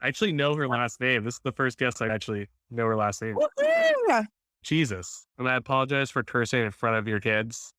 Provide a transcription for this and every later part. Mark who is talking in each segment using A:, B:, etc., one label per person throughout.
A: I actually know her last name. This is the first guest I actually know her last name.
B: Woohoo!
A: Jesus. And I apologize for cursing in front of your kids.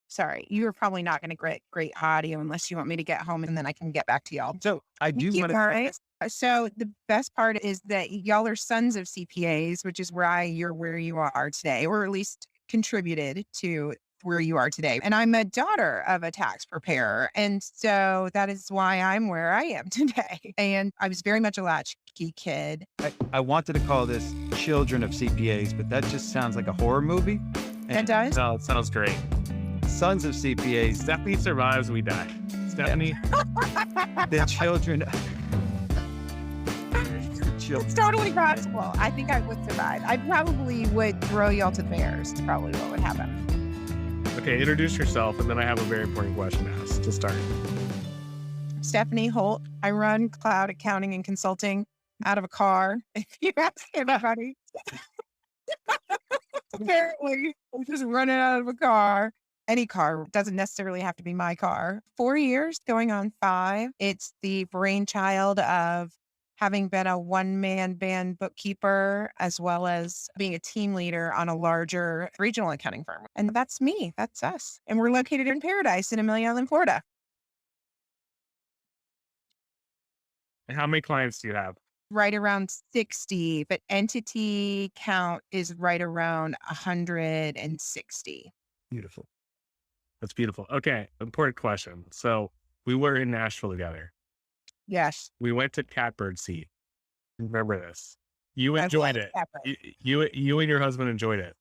B: Sorry, you are probably not going to get great audio unless you want me to get home and then I can get back to y'all.
C: So I
B: Thank
C: do
B: you.
C: want
B: All
C: to.
B: right. So the best part is that y'all are sons of CPAs, which is why you're where you are today, or at least contributed to where you are today. And I'm a daughter of a tax preparer. And so that is why I'm where I am today. And I was very much a latchkey kid.
C: I wanted to call this Children of CPAs, but that just sounds like a horror movie.
B: It does.
A: No, it sounds great.
C: Sons of CPAs,
A: Stephanie survives, we die. Stephanie.
C: the children.
B: It's totally possible. I think I would survive. I probably would throw y'all to the bears. It's probably what would happen.
A: Okay, introduce yourself, and then I have a very important question to ask to start.
B: Stephanie Holt. I run cloud accounting and consulting out of a car. If you ask anybody, apparently I'm just running out of a car. Any car, doesn't necessarily have to be my car. 4 years, going on 5. It's the brainchild of having been a one-man band bookkeeper, as well as being a team leader on a larger regional accounting firm. And that's me. That's us. And we're located in Paradise in Amelia Island, Florida.
A: And how many clients do you have?
B: Right around 60, but entity count is right around 160.
C: Beautiful.
A: That's beautiful. Okay, important question. So we were in Nashville together.
B: Yes.
A: We went to Catbird Seat. Remember this. You
B: I
A: enjoyed
B: love
A: it.
B: Catbird.
A: You and your husband enjoyed it.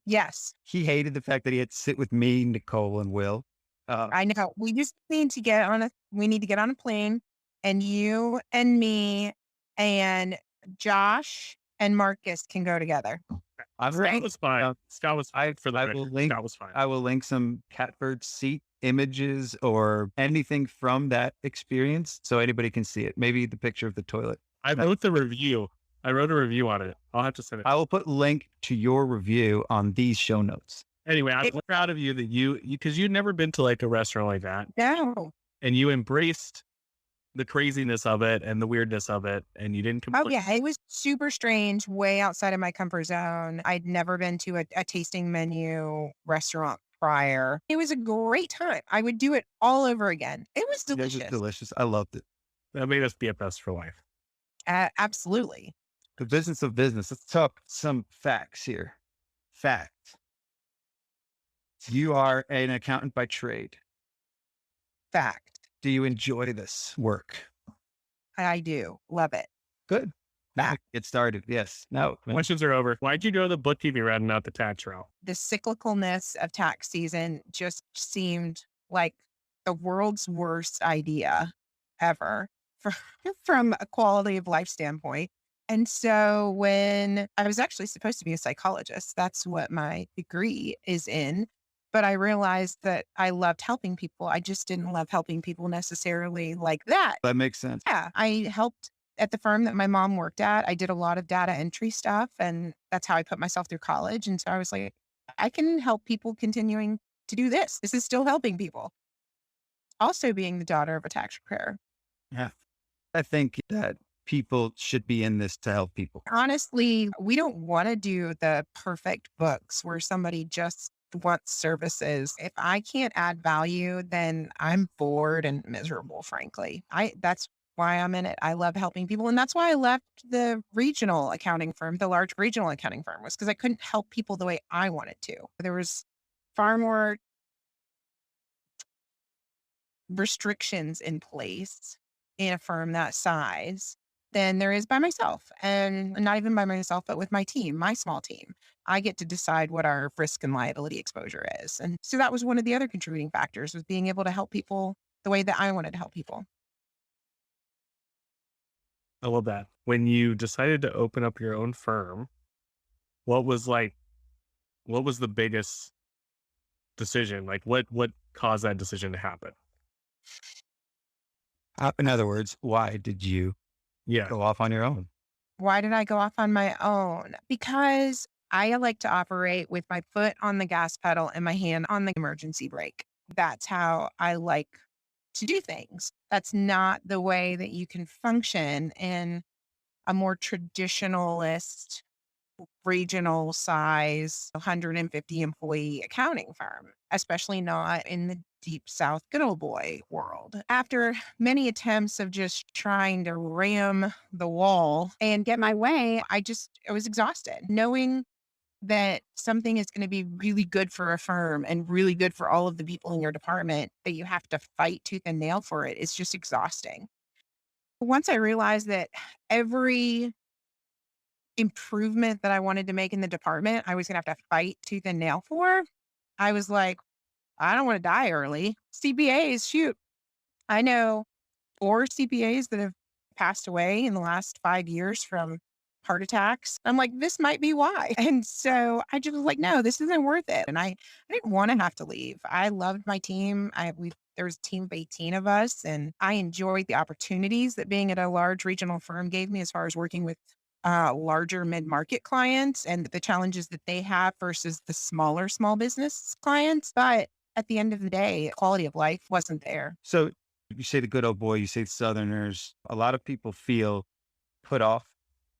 B: Yes.
C: He hated the fact that he had to sit with me, Nicole, and Will.
B: I know. We just need to get on a plane, and you and me and Josh and Marcus can go together.
A: Scott was fine. Scott was fine for the
C: I
A: record.
C: will link.
A: Scott was fine.
C: I will link some Catbird Seat images or anything from that experience so anybody can see it. Maybe the picture of the toilet.
A: I wrote the review. I wrote a review on it. I'll have to send it.
C: I will put link to your review on these show notes.
A: Anyway, I'm proud of you that because you'd never been to like a restaurant like that.
B: No.
A: And you embraced the craziness of it and the weirdness of it, and you didn't complain.
B: Oh yeah, it was super strange, way outside of my comfort zone. I'd never been to a tasting menu restaurant prior. It was a great time. I would do it all over again. It was delicious.
C: It was delicious. I loved it.
A: That made us BFFs for life.
B: Absolutely.
C: The business of business. Let's talk some facts here. Fact. You are an accountant by trade.
B: Fact.
C: Do you enjoy this work?
B: I do. Love it.
C: Good. Fact. Get started. Yes. No.
A: Questions are over. Why'd you go the bookkeeping route and not the tax route?
B: The cyclicalness of tax season just seemed like the world's worst idea ever from a quality of life standpoint. And so when I was actually supposed to be a psychologist, that's what my degree is in. But I realized that I loved helping people. I just didn't love helping people necessarily like that.
C: That makes sense.
B: Yeah. I helped at the firm that my mom worked at. I did a lot of data entry stuff, and that's how I put myself through college. And so I was like, I can help people continuing to do this. This is still helping people. Also being the daughter of a tax preparer.
C: Yeah. I think that people should be in this to help people.
B: Honestly, we don't want to do the perfect books where somebody just wants services. If I can't add value, then I'm bored and miserable, frankly. That's why I'm in it. I love helping people. And that's why I left the regional accounting firm, the large regional accounting firm, was because I couldn't help people the way I wanted to. There was far more restrictions in place in a firm that size than there is by myself. And not even by myself, but with my team, my small team. I get to decide what our risk and liability exposure is. And so that was one of the other contributing factors, was being able to help people the way that I wanted to help people.
A: I love that. When you decided to open up your own firm, what was the biggest decision? Like what caused that decision to happen?
C: In other words, why did you go off on your own?
B: Why did I go off on my own? Because I like to operate with my foot on the gas pedal and my hand on the emergency brake. That's how I like to do things. That's not the way that you can function in a more traditionalist, regional size, 150 employee accounting firm, especially not in the deep South good old boy world. After many attempts of just trying to ram the wall and get my way, I was exhausted knowing that something is going to be really good for a firm and really good for all of the people in your department, that you have to fight tooth and nail for it, is just exhausting. Once I realized that every improvement that I wanted to make in the department, I was gonna have to fight tooth and nail for, I was like, I don't want to die early. CPAs, shoot. I know 4 CPAs that have passed away in the last 5 years from heart attacks. I'm like, this might be why. And so I just was like, no, this isn't worth it. And I didn't want to have to leave. I loved my team. There was a team of 18 of us, and I enjoyed the opportunities that being at a large regional firm gave me as far as working with larger mid-market clients and the challenges that they have versus the smaller small business clients. But at the end of the day, quality of life wasn't there.
C: So you say the good old boy, you say Southerners. A lot of people feel put off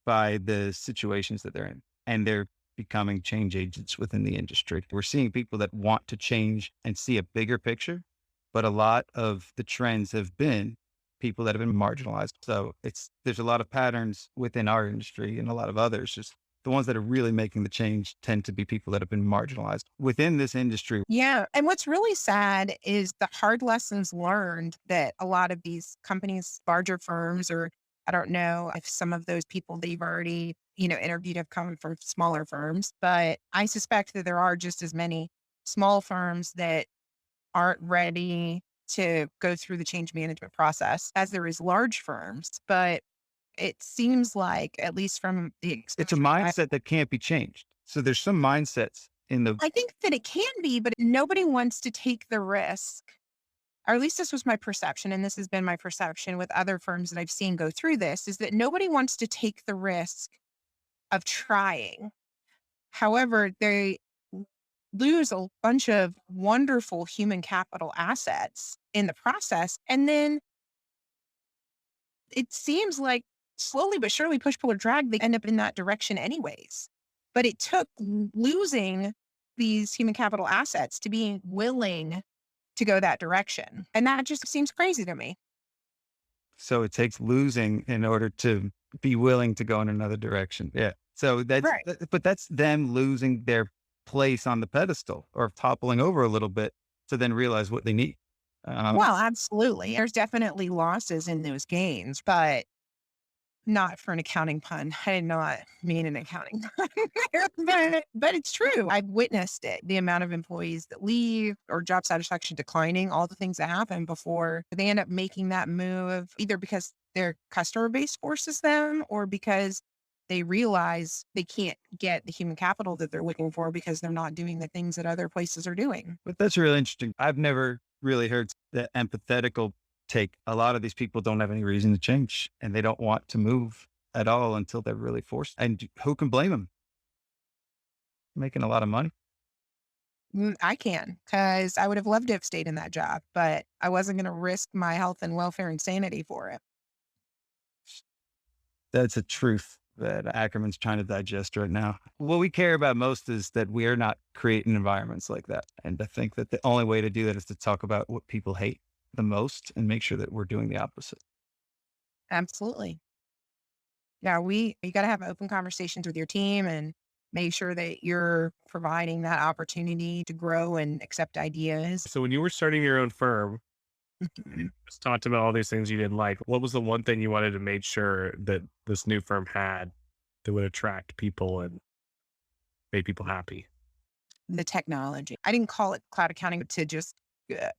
C: by the situations that they're in, and they're becoming change agents within the industry. We're seeing people that want to change and see a bigger picture, but a lot of the trends have been people that have been marginalized. So there's a lot of patterns within our industry and a lot of others. Just the ones that are really making the change tend to be people that have been marginalized within this industry.
B: Yeah. And what's really sad is the hard lessons learned that a lot of these companies, larger firms, or I don't know if some of those people that you've already, interviewed have come from smaller firms, but I suspect that there are just as many small firms that aren't ready to go through the change management process as there is large firms. But it seems like, at least from the
C: It's a
B: exposure
C: mindset that can't be changed. So there's some mindsets in the
B: I think that it can be, but nobody wants to take the risk. Or at least this was my perception, and this has been my perception with other firms that I've seen go through this, is that nobody wants to take the risk of trying. However, they lose a bunch of wonderful human capital assets in the process. And then it seems like slowly but surely, push, pull, or drag, they end up in that direction anyways. But it took losing these human capital assets to being willing to go that direction. And that just seems crazy to me.
C: So it takes losing in order to be willing to go in another direction. Yeah. So
B: Right.
C: but that's them losing their place on the pedestal or toppling over a little bit to then realize what they need. Um,
B: Well, absolutely. There's definitely losses in those gains, but not for an accounting pun. I did not mean an accounting pun there, but it's true. I've witnessed it. The amount of employees that leave or job satisfaction declining, all the things that happen before they end up making that move, either because their customer base forces them or because they realize they can't get the human capital that they're looking for because they're not doing the things that other places are doing.
C: but that's really interesting. I've never really heard the empathetical take. A lot of these people don't have any reason to change and they don't want to move at all until they're really forced. And who can blame them? Making a lot of money.
B: I can, because I would have loved to have stayed in that job, but I wasn't going to risk my health and welfare and sanity for it.
C: That's a truth that Ackerman's trying to digest right now. What we care about most is that we are not creating environments like that. And I think that the only way to do that is to talk about what people hate the most and make sure that we're doing the opposite.
B: Absolutely. Yeah, you got to have open conversations with your team and make sure that you're providing that opportunity to grow and accept ideas.
A: So when you were starting your own firm, you just talked about all these things you didn't like. What was the one thing you wanted to make sure that this new firm had that would attract people and make people happy?
B: The technology. I didn't call it cloud accounting to just uh,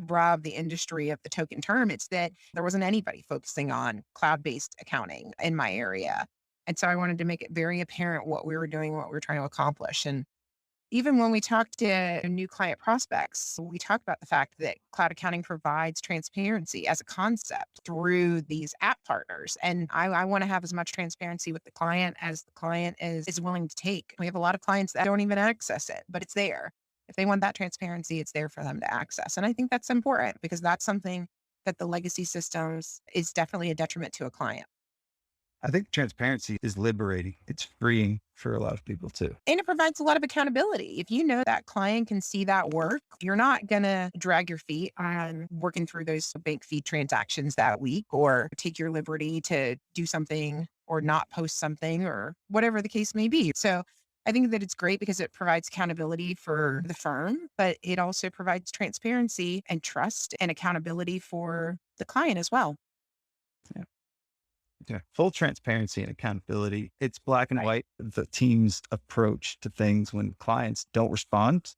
B: rob the industry of the token term. It's that there wasn't anybody focusing on cloud-based accounting in my area. And so I wanted to make it very apparent what we were doing, what we were trying to accomplish. And even when we talk to new client prospects, we talk about the fact that cloud accounting provides transparency as a concept through these app partners. And I want to have as much transparency with the client as the client is willing to take. We have a lot of clients that don't even access it, but it's there. If they want that transparency, it's there for them to access. And I think that's important because that's something that the legacy systems is definitely a detriment to a client.
C: I think transparency is liberating. It's freeing for a lot of people too.
B: And it provides a lot of accountability. If you know that client can see that work, you're not going to drag your feet on working through those bank fee transactions that week or take your liberty to do something or not post something or whatever the case may be. So I think that it's great because it provides accountability for the firm, but it also provides transparency and trust and accountability for the client as well.
C: Yeah. Yeah. Full transparency and accountability. It's black and
B: Right.
C: white. The team's approach to things when clients don't respond.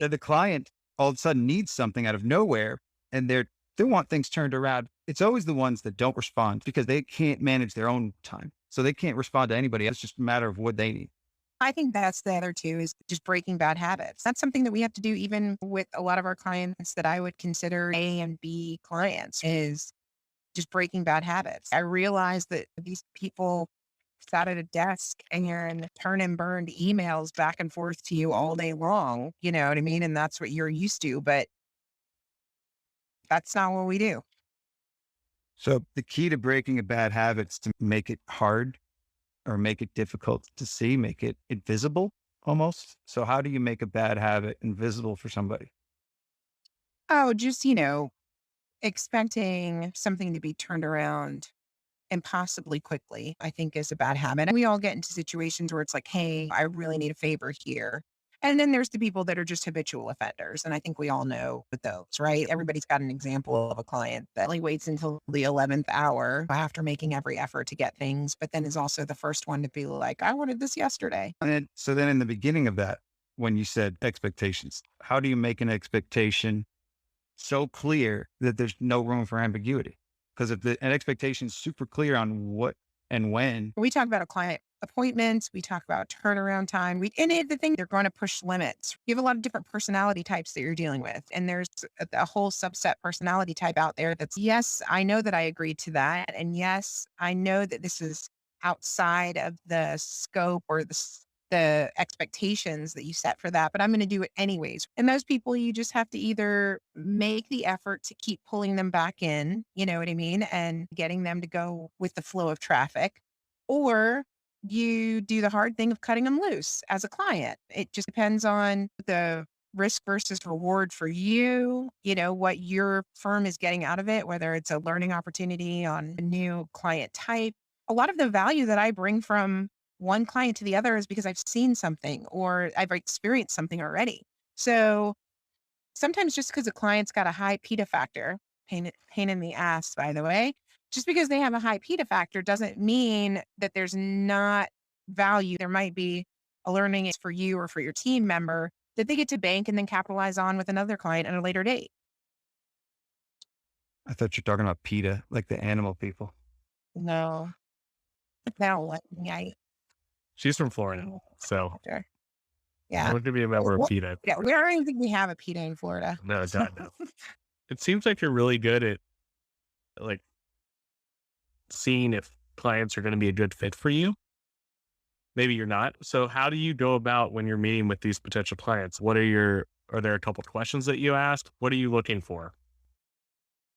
C: That the client all of a sudden needs something out of nowhere and they want things turned around. It's always the ones that don't respond because they can't manage their own time. So they can't respond to anybody. It's just a matter of what they need.
B: I think that's the other two is just breaking bad habits. That's something that we have to do even with a lot of our clients that I would consider A and B clients is just breaking bad habits. I realized that these people sat at a desk and turn and burned emails back and forth to you all day long. You know what I mean? And that's what you're used to, but that's not what we do.
C: So the key to breaking a bad habit is to make it hard or make it difficult to see, make it invisible almost. So how do you make a bad habit invisible for somebody?
B: Oh, just, expecting something to be turned around impossibly quickly, I think is a bad habit. And we all get into situations where it's like, hey, I really need a favor here. And then there's the people that are just habitual offenders. And I think we all know with those, right? Everybody's got an example of a client that only waits until the 11th hour after making every effort to get things, but then is also the first one to be like, I wanted this yesterday.
C: So then in the beginning of that, when you said expectations, how do you make an expectation so clear that there's no room for ambiguity? Because if an expectation is super clear on what and when,
B: We talk about a client appointments. We talk about turnaround time. The thing, they're going to push limits. You have a lot of different personality types that you're dealing with. And there's a whole subset personality type out there that's, yes, I know that I agreed to that. And yes, I know that this is outside of the scope or the expectations that you set for that, but I'm going to do it anyways. And those people, you just have to either make the effort to keep pulling them back in, you know what I mean? And getting them to go with the flow of traffic, or you do the hard thing of cutting them loose as a client. It just depends on the risk versus reward for you, what your firm is getting out of it, whether it's a learning opportunity on a new client type. A lot of the value that I bring from one client to the other is because I've seen something or I've experienced something already. So sometimes just because a client's got a high PITA factor, pain in the ass, by the way, just because they have a high PITA factor doesn't mean that there's not value. There might be a learning for you or for your team member that they get to bank and then capitalize on with another client at a later date.
C: I thought you're talking about PETA, like the animal people.
B: No, now what? Yeah.
A: She's from Florida, so
B: Sure.
A: I
B: Yeah.
A: want to be a member of
B: What?
A: PITA.
B: Yeah. We don't even think we have a PITA in Florida.
A: No, God, no. It seems like you're really good at like seeing if clients are going to be a good fit for you. Maybe you're not. So how do you go about when you're meeting with these potential clients? Are there a couple questions that you ask? What are you looking for?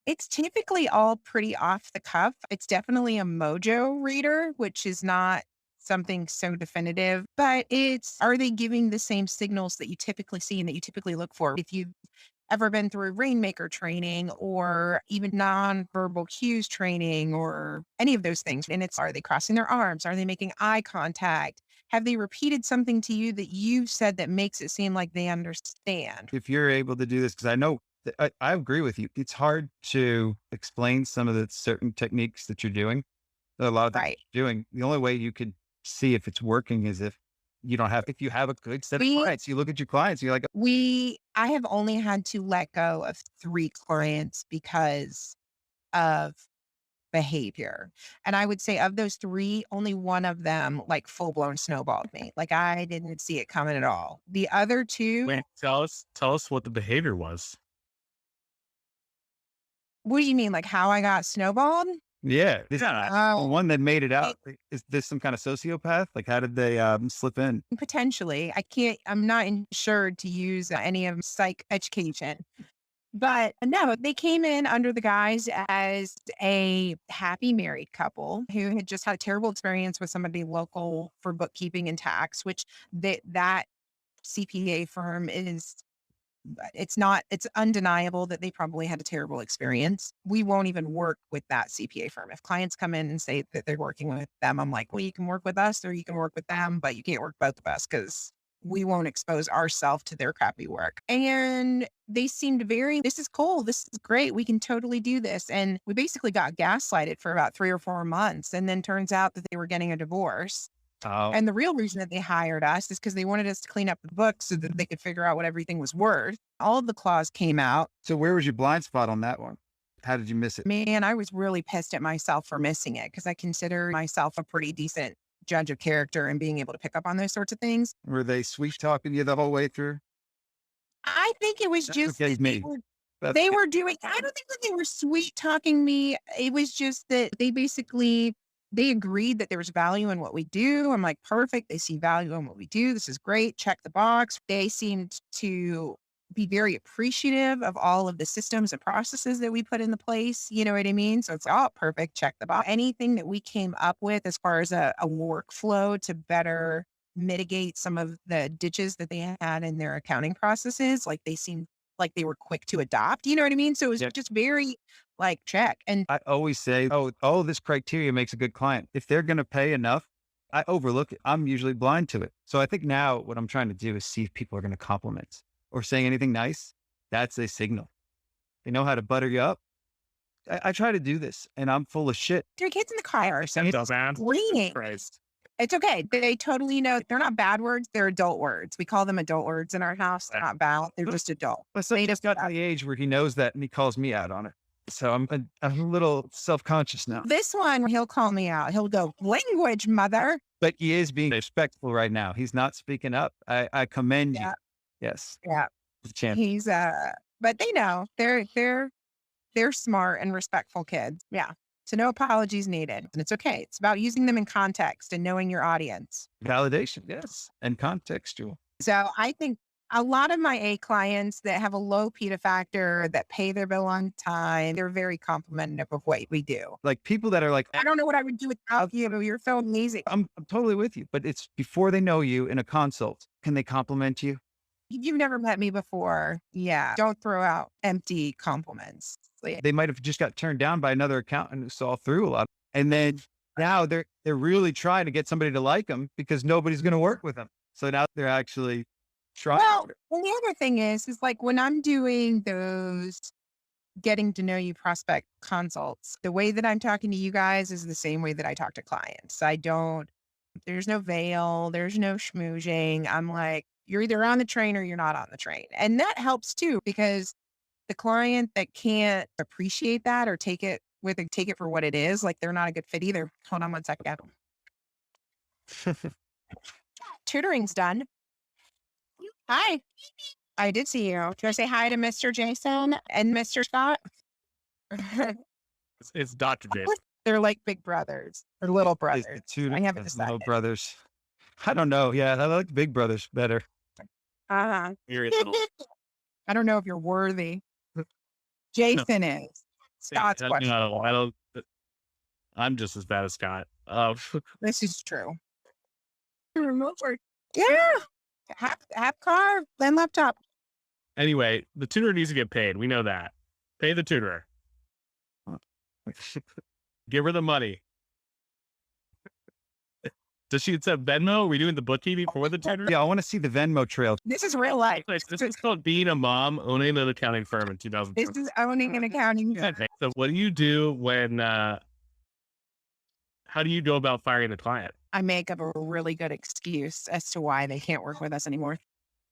B: It's typically all pretty off the cuff. It's definitely a mojo reader, which is not something so definitive, but are they giving the same signals that you typically see and that you typically look for? If you've ever been through Rainmaker training or even nonverbal cues training or any of those things. And are they crossing their arms? Are they making eye contact? Have they repeated something to you that you've said that makes it seem like they understand?
C: If you're able to do this, because I know that I agree with you, it's hard to explain some of the certain techniques that you're doing. A lot of things
B: Right.
C: you're doing. The only way you could see if it's working is if you have a good set of
B: We
C: clients. You look at your clients, you're like,
B: I have only had to let go of 3 clients because of behavior. And I would say of those 3, only one of them like full blown snowballed me. Like I didn't see it coming at all. The other 2,
A: Wait, tell us what the behavior was.
B: what do you mean? Like how I got snowballed?
C: yeah, this
A: Yeah.
C: the
B: Oh,
C: one that made it out. Is this some kind of sociopath? Like, how did they slip in?
B: potentially. I'm not insured to use any of psych education. But no, they came in under the guise as a happy married couple who had just had a terrible experience with somebody local for bookkeeping and tax, which that CPA firm is it's undeniable that they probably had a terrible experience. We won't even work with that CPA firm. If clients come in and say that they're working with them, I'm like, well, you can work with us or you can work with them, but you can't work both of us because we won't expose ourselves to their crappy work. And they seemed very, this is cool. This is great. We can totally do this. And we basically got gaslighted for about 3 or 4 months. And then turns out that they were getting a divorce.
C: Oh,
B: And the real reason that they hired us is because they wanted us to clean up the books so that they could figure out what everything was worth. All of the clause came out.
C: so where was your blind spot on that one? How did you miss it?
B: Man, I was really pissed at myself for missing it because I consider myself a pretty decent judge of character and being able to pick up on those sorts of things.
C: Were they sweet talking you the whole way through?
B: I think it was
C: That's
B: just
C: okay
B: that
C: with me.
B: they were doing, I don't think that they were sweet talking me. It was just that they basically, they agreed that there was value in what we do. I'm like, perfect. They see value in what we do. This is great. Check the box. They seemed to be very appreciative of all of the systems and processes that we put into place. You know what I mean? So it's all perfect. Check the box. Anything that we came up with as far as a workflow to better mitigate some of the ditches that they had in their accounting processes, like they seemed like they were quick to adopt. You know what I mean? So it was
C: Yeah.
B: just very like check. And
C: I always say, oh, this criteria makes a good client. If they're going to pay enough, I overlook it. I'm usually blind to it. So I think now what I'm trying to do is see if people are going to compliment or saying anything nice. That's a signal. They know how to butter you up. I try to do this and I'm full of shit.
B: their kids in the car are so
A: Dumbass.
B: screaming.
A: Christ.
B: It's okay. They totally know they're not bad words. They're adult words. We call them adult words in our house. They're not bad. They're just adult.
C: My son just got to the age where he knows that and he calls me out on it. So I'm a little self-conscious now,
B: This one, he'll call me out. He'll go, language, mother.
C: but he is being respectful right now. He's not speaking up. I commend you.
B: Yeah.
C: Yes.
B: Yeah.
C: The champ.
B: He's but they know they're smart and respectful kids. Yeah. So no apologies needed. And it's okay. It's about using them in context and knowing your audience.
C: Validation. Yes. And contextual.
B: So I think a lot of my A clients that have a low PITA factor, that pay their bill on time, they're very complimentary of what we do.
C: Like people that are like,
B: I don't know what I would do without you. You're so amazing.
C: I'm totally with you, but it's before they know you in a consult. Can they compliment you?
B: You've never met me before. Yeah. Don't throw out empty compliments. Like,
C: They might have just got turned down by another accountant who saw through a lot. And then now they're really trying to get somebody to like them because nobody's going to work with them. So now they're actually trying.
B: well, and the other thing is like when I'm doing those getting to know you prospect consults, the way that I'm talking to you guys is the same way that I talk to clients. There's no veil, there's no schmoozing. I'm like, you're either on the train or you're not on the train. And that helps too, because the client that can't appreciate that or take it for what it is, like they're not a good fit either. Hold on one second. Tutoring's done. Hi. I did see you. Do I say hi to Mr. Jason and Mr. Scott?
A: It's Dr. Jason.
B: They're like big brothers or little
C: Is the
B: brothers.
C: tutor
B: I haven't
C: as
B: decided.
C: little brothers. I don't know. Yeah, I like big brothers better.
B: Uh-huh.
A: Very little.
B: I don't know if you're worthy. Jason is. Scott's question.
A: I don't. I'm just as bad as Scott.
B: This is true. Remote work. Yeah. Have car, then laptop.
A: Anyway, the tutor needs to get paid. We know that. Pay the tutor. Give her the money. Does she accept Venmo? Are we doing the bookkeeping for the tutor?
C: Yeah, I want to see the Venmo trail.
B: This is real life.
A: This is called being a mom owning an accounting firm in 2020.
B: This is owning an accounting.
A: Okay. So what do you do when, how do you go about firing a client?
B: I make up a really good excuse as to why they can't work with us anymore.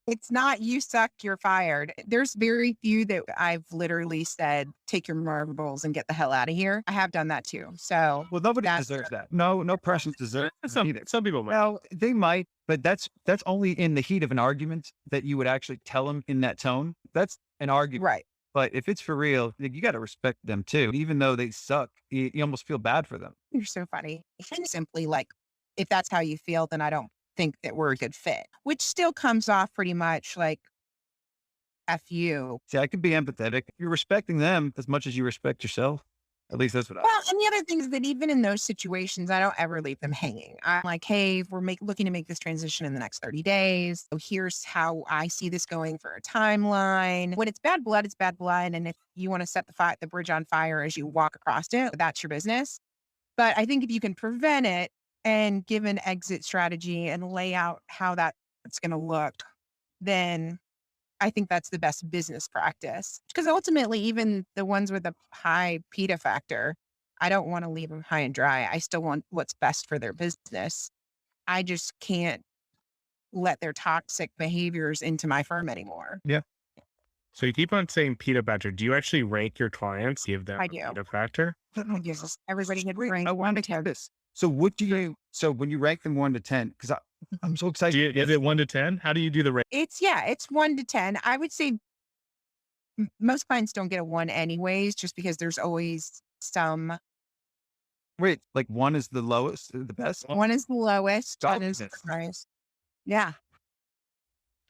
B: It's not you suck, you're fired. There's very few that I've literally said, take your marbles and get the hell out of here. I have done that too. So
C: Well, nobody
B: That's
C: deserves that. No person deserves either.
A: Some people might.
C: Well, they might, but that's only in the heat of an argument that you would actually tell them in that tone. That's an argument.
B: right.
C: But if it's for real, you got to respect them too. Even though they suck, you almost feel bad for them.
B: You're so funny. And simply like, if that's how you feel, then I don't think that we're a good fit, which still comes off pretty much like F you.
C: See, I could be empathetic. You're respecting them as much as you respect yourself. At least that's what I.
B: Well, and the other thing is that even in those situations, I don't ever leave them hanging. I'm like, hey, we're looking to make this transition in the next 30 days. So here's how I see this going for a timeline. When it's bad blood, it's bad blood. And if you want to set the bridge on fire as you walk across it, that's your business. But I think if you can prevent it and give an exit strategy and lay out how that's going to look, then I think that's the best business practice. Because ultimately, even the ones with a high PITA factor, I don't want to leave them high and dry. I still want what's best for their business. I just can't let their toxic behaviors into my firm anymore.
C: Yeah.
A: So you keep on saying PITA factor. Do you actually rank your clients? Give them
B: I
A: a
B: do.
A: PITA factor?
B: Yes. Everybody get
C: Wait,
B: ranked
C: I
B: 1
C: want
B: to 10.
C: this. So so when you rank them 1 to 10, because I'm so excited.
A: Is it 1 to 10? How do you do the rank?
B: It's 1 to 10. I would say most clients don't get a 1 anyways, just because there's always some.
C: Wait, like 1 is the lowest, the best?
B: 1 is the lowest, 1 is the
C: Goodness.
B: highest. Yeah.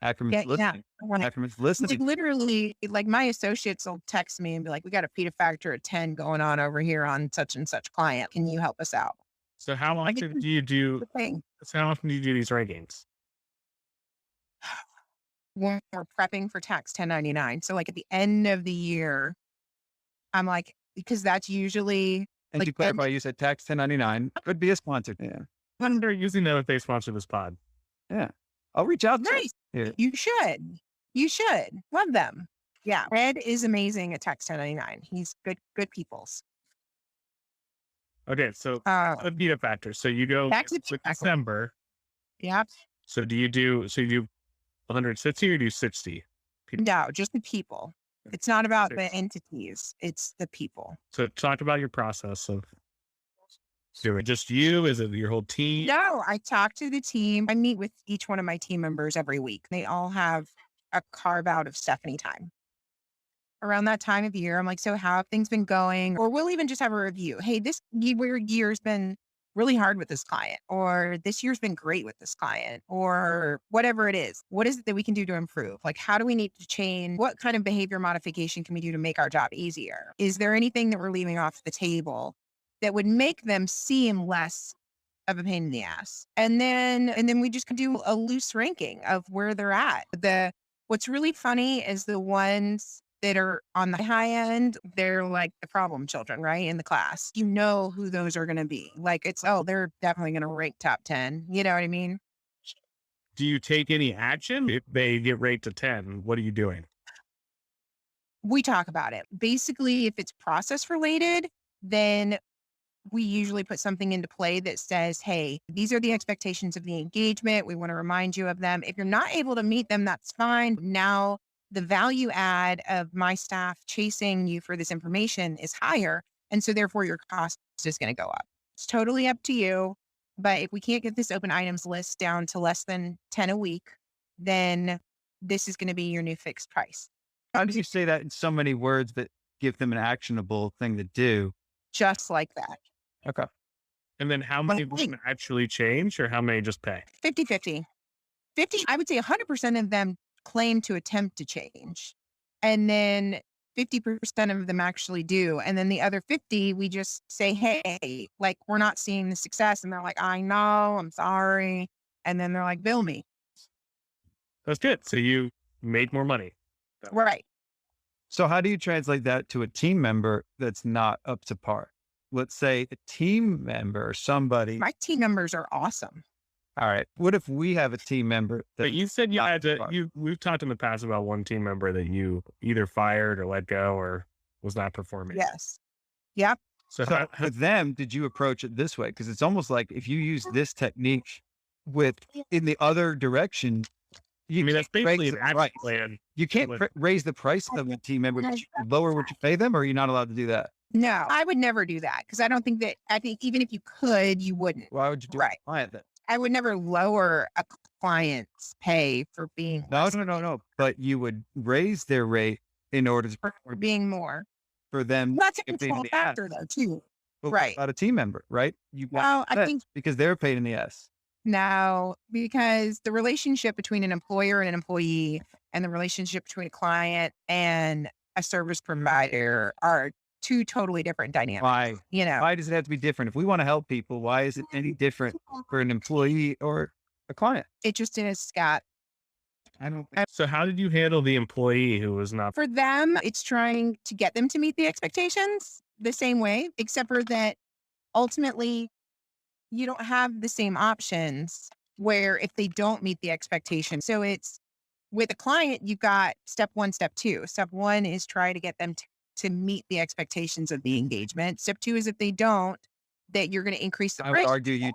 C: Ackerman's listening. Ackerman's listening.
B: Like literally, like my associates will text me and be like, we got a PITA factor at 10 going on over here on such and such client. Can you help us out?
A: So how often do you do?
B: The thing.
A: So how often do you do these rankings?
B: When we're prepping for tax 1099. So like at the end of the year, I'm like, because that's usually
C: And
B: like
C: to clarify, you said tax 1099 could be a sponsor. Yeah.
A: I wonder using them if they sponsor this pod.
C: Yeah. I'll reach out to
B: nice.
C: you.
B: You should. You should. Love them. Yeah. Red is amazing at tax 1099. He's good people's.
A: Okay, so a PITA factor. So you go
B: Tax
A: with
B: factor.
A: December.
B: Yep.
A: So you do 160 or do you 60?
B: No, just the people. It's not about the entities. It's the people.
A: So talk about your process of doing just you. Is it your whole team?
B: No, I talk to the team. I meet with each one of my team members every week. They all have a carve out of Stephanie time. Around that time of year, I'm like, so how have things been going? Or we'll even just have a review. Hey, this year's been really hard with this client, or this year's been great with this client, or whatever it is. What is it that we can do to improve? Like, how do we need to change? What kind of behavior modification can we do to make our job easier? Is there anything that we're leaving off the table that would make them seem less of a pain in the ass? And then we just can do a loose ranking of where they're at. What's really funny is the ones that are on the high end, they're like the problem children, right? In the class, you know who those are going to be. Like they're definitely going to rank top 10. You know what I mean?
A: Do you take any action if they get ranked to 10? What are you doing?
B: We talk about it. Basically, if it's process related, then we usually put something into play that says, hey, these are the expectations of the engagement. We want to remind you of them. If you're not able to meet them, that's fine. Now, the value add of my staff chasing you for this information is higher. And so therefore your cost is going to go up. It's totally up to you. But if we can't get this open items list down to less than 10 a week, then this is going to be your new fixed price.
C: How do you say that in so many words that give them an actionable thing to do?
B: Just like that.
C: Okay.
A: And then how many of them actually change or how many just pay?
B: 50-50. 50, I would say 100% of them claim to attempt to change. And then 50% of them actually do. And then the other 50, we just say, hey, like we're not seeing the success. And they're like, I know, I'm sorry. And then they're like, bill me.
A: That's good. So you made more money.
B: Right.
C: So how do you translate that to a team member that's not up to par? Let's say a team member or somebody.
B: My team members are awesome.
C: All right. What if we have a team member that
A: But you said you had to, we've talked in the past about one team member that you either fired or let go or was not performing.
B: Yes. Yep.
C: So with them, did you approach it this way? Because it's almost like if you use this technique in the other direction,
A: that's basically an action plan.
C: You can't raise the price of a team member, but you lower what you pay them, or you're not allowed to do that?
B: No, I would never do that because I think even if you could, you wouldn't.
C: Why would you do it? Client then?
B: I would never lower a client's pay for being
C: no. But you would raise their rate in order to
B: for being more
C: for them.
B: That's a control factor though, too.
C: Well,
B: right.
C: About a team member, right?
B: I think
C: because they're a pain in the ass.
B: No, because the relationship between an employer and an employee and the relationship between a client and a service provider are two totally different dynamics,
C: Why?
B: you know?
C: Why does it have to be different? If we want to help people, why is it any different for an employee or a client?
B: It just is, Scott.
C: I don't.
A: So how did you handle the employee who was not?
B: For them, it's trying to get them to meet the expectations the same way, except for that ultimately you don't have the same options where if they don't meet the expectation. So it's with a client, you've got step one, step two. Step one is try to get them to meet the expectations of the engagement. Step two is if they don't, that you're going to increase the
C: I would
B: price.
C: argue you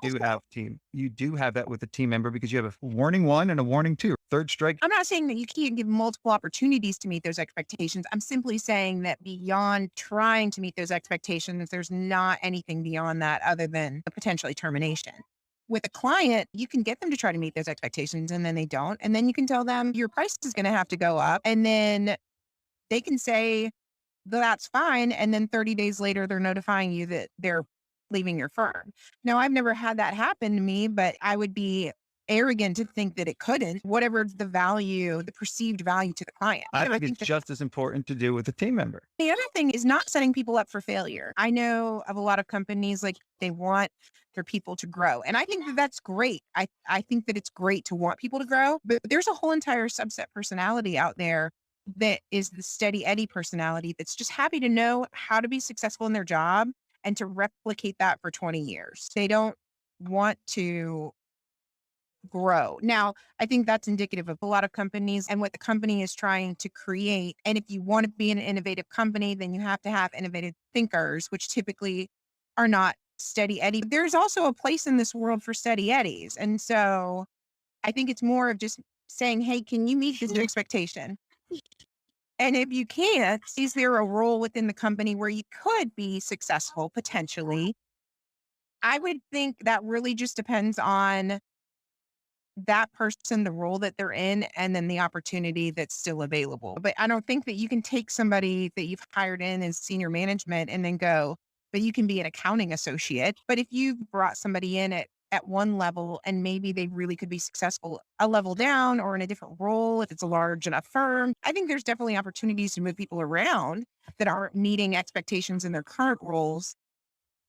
C: do have that with a team member because you have a warning one and a warning two. Third strike.
B: I'm not saying that you can't give multiple opportunities to meet those expectations. I'm simply saying that beyond trying to meet those expectations, there's not anything beyond that other than potentially termination. With a client, you can get them to try to meet those expectations and then they don't. And then you can tell them your price is going to have to go up. And then they can say, that's fine. And then 30 days later, they're notifying you that they're leaving your firm. Now, I've never had that happen to me, but I would be arrogant to think that it couldn't, whatever the value, the perceived value to the client.
C: I
B: And I
C: think
B: think
C: it's just as important to do with a team member.
B: the other thing is not setting people up for failure. I know of a lot of companies, like they want their people to grow. And I think that that's great. I think that it's great to want people to grow, but there's a whole entire subset personality out there that is the steady Eddie personality that's just happy to know how to be successful in their job and to replicate that for 20 years. They don't want to grow. Now, I think that's indicative of a lot of companies and what the company is trying to create. And if you want to be an innovative company, then you have to have innovative thinkers, which typically are not steady Eddie. There's also a place in this world for steady Eddies. And so I think it's more of just saying, hey, can you meet this expectation? And if you can't, is there a role within the company where you could be successful potentially? I would think that really just depends on that person, the role that they're in, and then the opportunity that's still available. But I don't think that you can take somebody that you've hired in as senior management and then go, but you can be an accounting associate. But if you brought somebody in at one level and maybe they really could be successful a level down or in a different role, if it's a large enough firm, I think there's definitely opportunities to move people around that aren't meeting expectations in their current roles.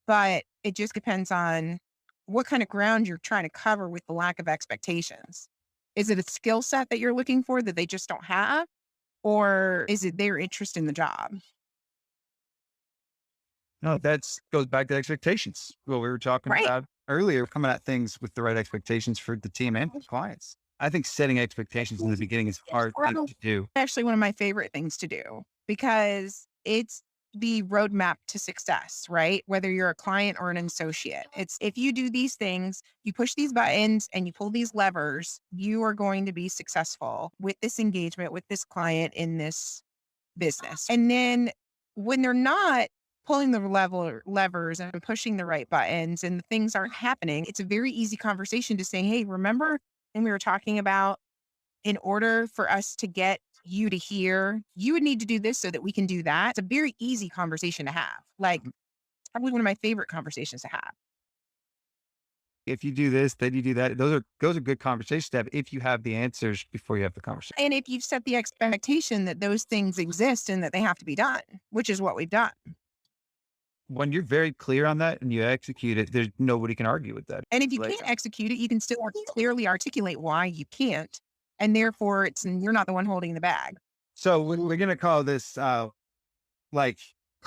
B: But it just depends on what kind of ground you're trying to cover with the lack of expectations. Is it a skill set that you're looking for that they just don't have? Or is it their interest in the job?
C: No, that's goes back to expectations. What we were talking
B: Right.
C: about earlier, coming at things with the right expectations for the team and the clients. I think setting expectations in the beginning is a hard thing to do.
B: Actually, one of my favorite things to do because it's the roadmap to success, right? Whether you're a client or an associate, it's if you do these things, you push these buttons and you pull these levers, you are going to be successful with this engagement, with this client in this business. And then when they're not pulling the levers and pushing the right buttons and the things aren't happening, it's a very easy conversation to say, hey, remember when we were talking about in order for us to get you to hear, you would need to do this so that we can do that. It's a very easy conversation to have. Like, it's probably one of my favorite conversations to have.
C: If you do this, then you do that. Those are good conversations to have if you have the answers before you have the conversation.
B: And if you've set the expectation that those things exist and that they have to be done, which is what we've done.
C: When you're very clear on that and you execute it, there's nobody can argue with that.
B: And if you
C: Like-
B: can't execute it, you can still clearly articulate why you can't. And therefore, you're not the one holding the bag.
C: So we're going to call this, like,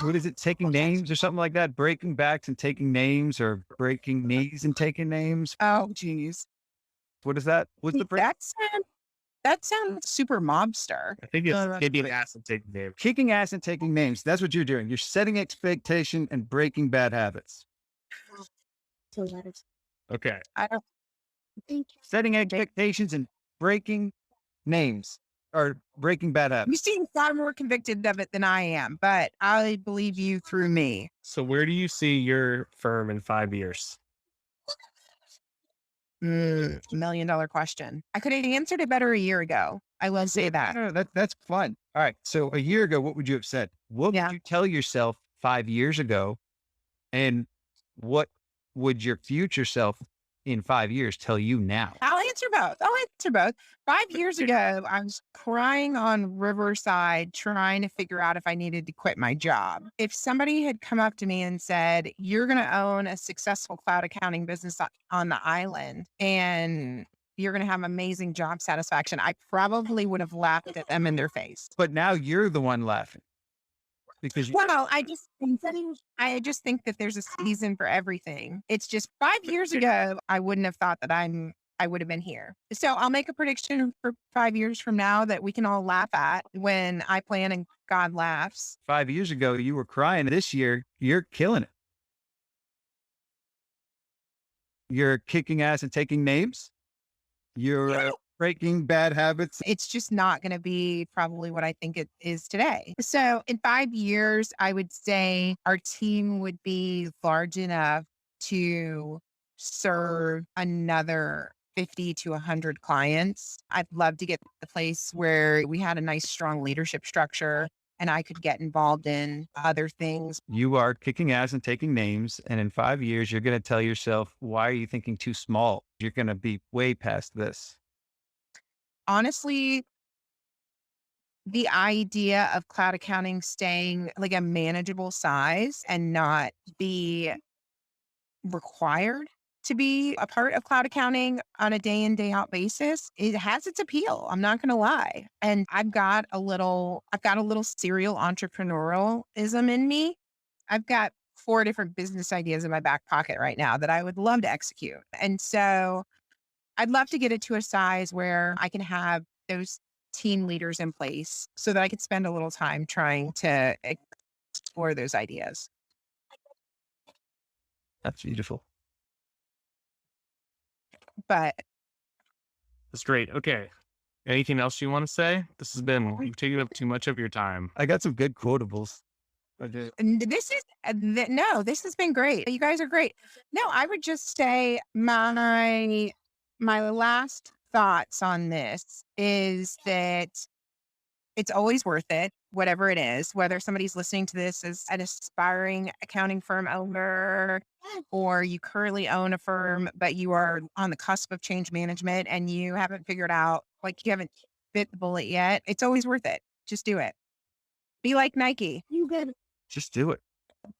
C: what is it? Taking names or something like that? Breaking backs and taking names, or breaking knees and taking names.
B: Oh, geez.
C: What is that? What's the break?
B: That sounds super mobster.
A: I think it's kicking ass and taking names.
C: Kicking ass and taking names. That's what you're doing. You're setting expectation and breaking bad habits.
A: Okay.
B: I don't think
C: Setting expectations and breaking names or breaking bad
B: you
C: habits.
B: seem far more convicted of it than I am, but I believe you through me.
A: So where do you see your firm in 5 years?
B: $1 million question. I could have answered it better a year ago. I will say that.
C: No, that's fun. All right. So a year ago, what would you have said? What
B: Yeah.
C: would you tell yourself 5 years ago? And what would your future self in 5 years tell you now?
B: I'll answer both. I'll answer both. 5 years ago, I was crying on Riverside trying to figure out if I needed to quit my job. If somebody had come up to me and said, "You're going to own a successful cloud accounting business on the island and you're going to have amazing job satisfaction," I probably would have laughed at them in their face.
C: But now you're the one laughing because
B: Well, I just think that there's a season for everything. It's just 5 years ago, I wouldn't have thought that I would have been here. So I'll make a prediction for 5 years from now that we can all laugh at when I plan and God laughs.
C: 5 years ago you were crying. This year you're killing it. You're kicking ass and taking names. You're breaking bad habits.
B: It's just not going to be probably what I think it is today. So in 5 years, I would say our team would be large enough to serve another 50 to 100 clients. I'd love to get to the place where we had a nice, strong leadership structure and I could get involved in other things.
C: You are kicking ass and taking names. And in 5 years, you're going to tell yourself, why are you thinking too small? You're going to be way past this.
B: Honestly, the idea of cloud accounting staying like a manageable size and not be required to be a part of cloud accounting on a day in, day out basis, it has its appeal. I'm not going to lie. And I've got a little serial entrepreneurialism in me. I've got 4 different business ideas in my back pocket right now that I would love to execute. And so I'd love to get it to a size where I can have those team leaders in place so that I could spend a little time trying to explore those ideas.
C: That's beautiful.
B: But
A: That's great. Okay. Anything else you want to say? You've taken up too much of your time.
C: I got some good quotables. I did.
B: this has been great. You guys are great. No, I would just say my last thoughts on this is that it's always worth it, whatever it is, whether somebody's listening to this as an aspiring accounting firm owner, or you currently own a firm, but you are on the cusp of change management and you haven't figured out, like you haven't bit the bullet yet. It's always worth it. Just do it. Be like Nike. You good.
C: Just do it.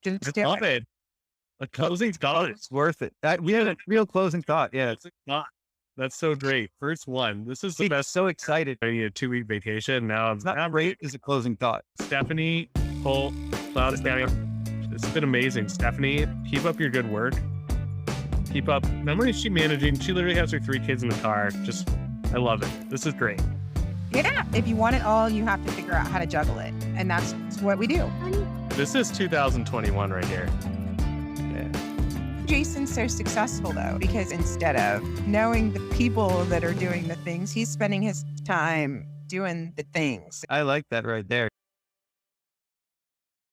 B: Just
A: I
B: do
A: love
B: it.
A: it. A closing thought.
C: It's worth it. We had a real closing thought. Yeah.
A: That's so great. First one. This is the
C: I'm
A: best.
C: so excited.
A: I need a 2-week vacation. Now
C: It's not great as a closing thought.
A: Stephanie, Holt, Cloud Accounting. It's been amazing. Stephanie, keep up your good work. Keep up. Not only is she managing, she literally has her 3 kids in the car. I love it. This is great.
B: Yeah. If you want it all, you have to figure out how to juggle it. And that's what we do.
A: This is 2021 right here.
B: Jason's so successful though, because instead of knowing the people that are doing the things, he's spending his time doing the things.
C: I like that right there.